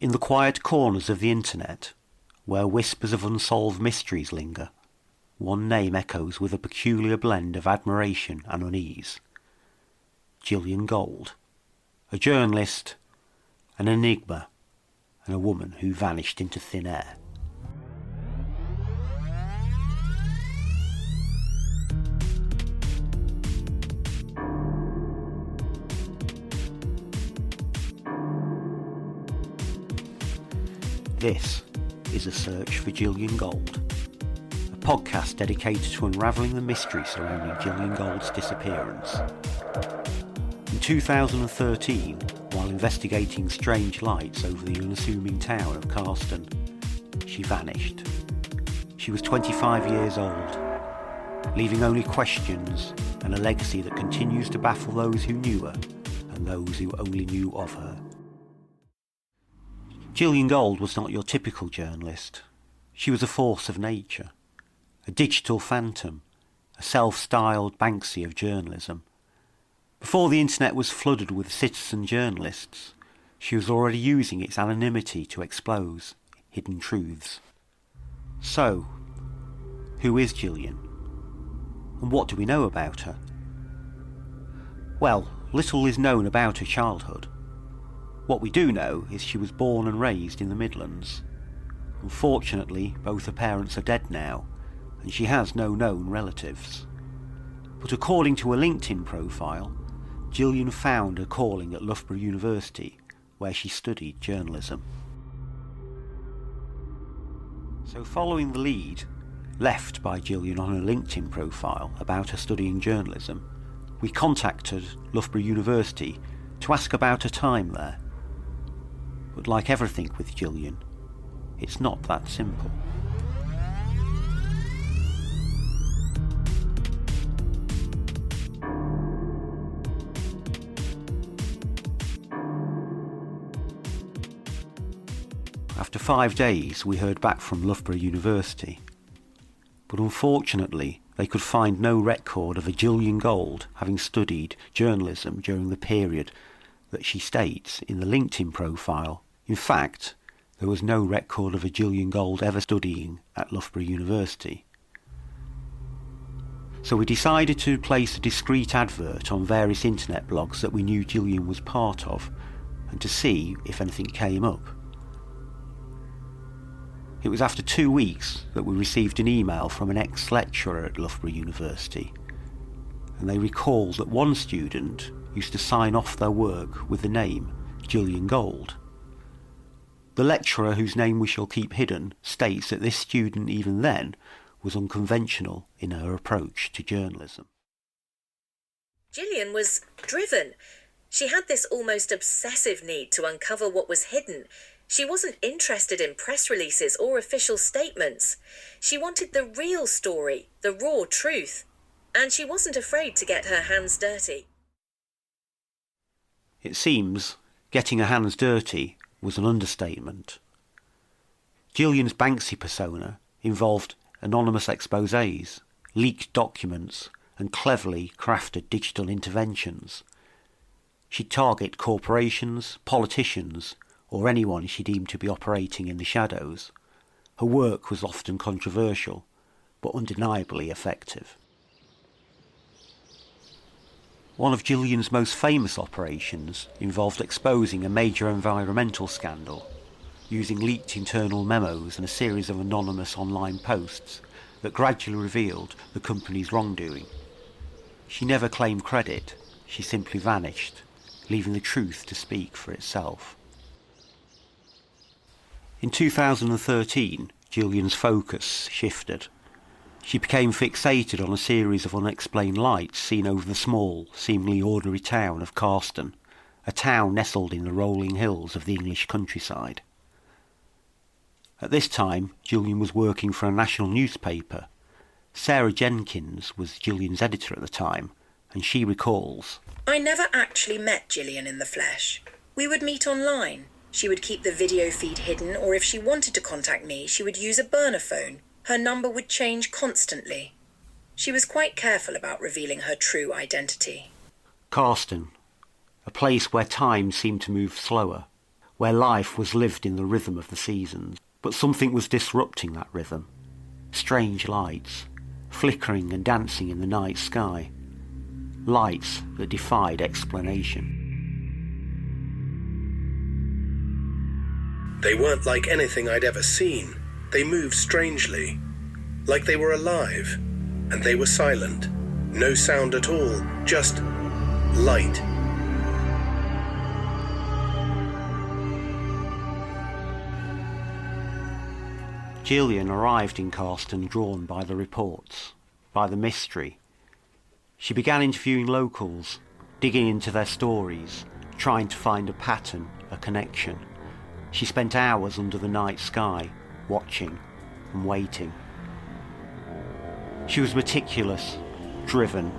In the quiet corners of the internet, where whispers of unsolved mysteries linger, one name echoes with a peculiar blend of admiration and unease. Gillian Gold, a journalist, an enigma, and a woman who vanished into thin air. This is A Search for Gillian Gold, a podcast dedicated to unravelling the mystery surrounding Gillian Gold's disappearance. In 2013, while investigating strange lights over the unassuming town of Carston, she vanished. She was 25 years old, leaving only questions and a legacy that continues to baffle those who knew her and those who only knew of her. Gillian Gold was not your typical journalist. She was a force of nature, a digital phantom, a self-styled Banksy of journalism. Before the internet was flooded with citizen journalists, she was already using its anonymity to expose hidden truths. So, who is Gillian? And what do we know about her? Well, little is known about her childhood. What we do know is she was born and raised in the Midlands. Unfortunately, both her parents are dead now, and she has no known relatives. But according to a LinkedIn profile, Gillian found her calling at Loughborough University, where she studied journalism. So following the lead left by Gillian on her LinkedIn profile about her studying journalism, we contacted Loughborough University to ask about her time there. But like everything with Gillian, it's not that simple. After 5 days, we heard back from Loughborough University, but unfortunately they could find no record of a Gillian Gold having studied journalism during the period that she states in the LinkedIn profile. In fact, there was no record of a Gillian Gold ever studying at Loughborough University. So we decided to place a discreet advert on various internet blogs that we knew Gillian was part of, and to see if anything came up. It was after 2 weeks that we received an email from an ex-lecturer at Loughborough University, and they recalled that one student used to sign off their work with the name Gillian Gold. The lecturer, whose name we shall keep hidden, states that this student even then was unconventional in her approach to journalism. Gillian was driven. She had this almost obsessive need to uncover what was hidden. She wasn't interested in press releases or official statements. She wanted the real story, the raw truth, and she wasn't afraid to get her hands dirty. It seems getting her hands dirty was an understatement. Gillian's Banksy persona involved anonymous exposés, leaked documents, and cleverly crafted digital interventions. She'd target corporations, politicians, or anyone she deemed to be operating in the shadows. Her work was often controversial, but undeniably effective. One of Gillian's most famous operations involved exposing a major environmental scandal, using leaked internal memos and a series of anonymous online posts that gradually revealed the company's wrongdoing. She never claimed credit, she simply vanished, leaving the truth to speak for itself. In 2013, Gillian's focus shifted. She became fixated on a series of unexplained lights seen over the small, seemingly ordinary town of Carston, a town nestled in the rolling hills of the English countryside. At this time, Gillian was working for a national newspaper. Sarah Jenkins was Gillian's editor at the time, and she recalls, I never actually met Gillian in the flesh. We would meet online. She would keep the video feed hidden, or if she wanted to contact me, she would use a burner phone. Her number would change constantly. She was quite careful about revealing her true identity. Carston, a place where time seemed to move slower, where life was lived in the rhythm of the seasons, but something was disrupting that rhythm. Strange lights, flickering and dancing in the night sky. Lights that defied explanation. They weren't like anything I'd ever seen. They moved strangely, like they were alive, and they were silent. No sound at all, just light. Gillian arrived in Carston drawn by the reports, by the mystery. She began interviewing locals, digging into their stories, trying to find a pattern, a connection. She spent hours under the night sky, watching and waiting. She was meticulous, driven.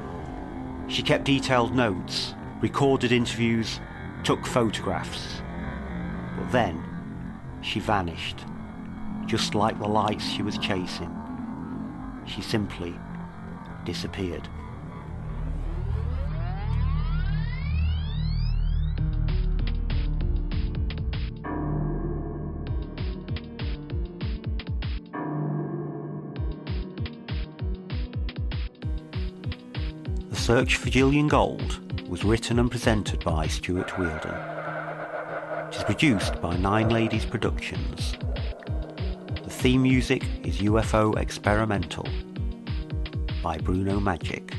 She kept detailed notes, recorded interviews, took photographs. But then, she vanished, just like the lights she was chasing. She simply disappeared. The Search for Gillian Gold was written and presented by Stuart Wheeldon. It is produced by Nine Ladies Productions. The theme music is UFO Experimental by Bruno Magic.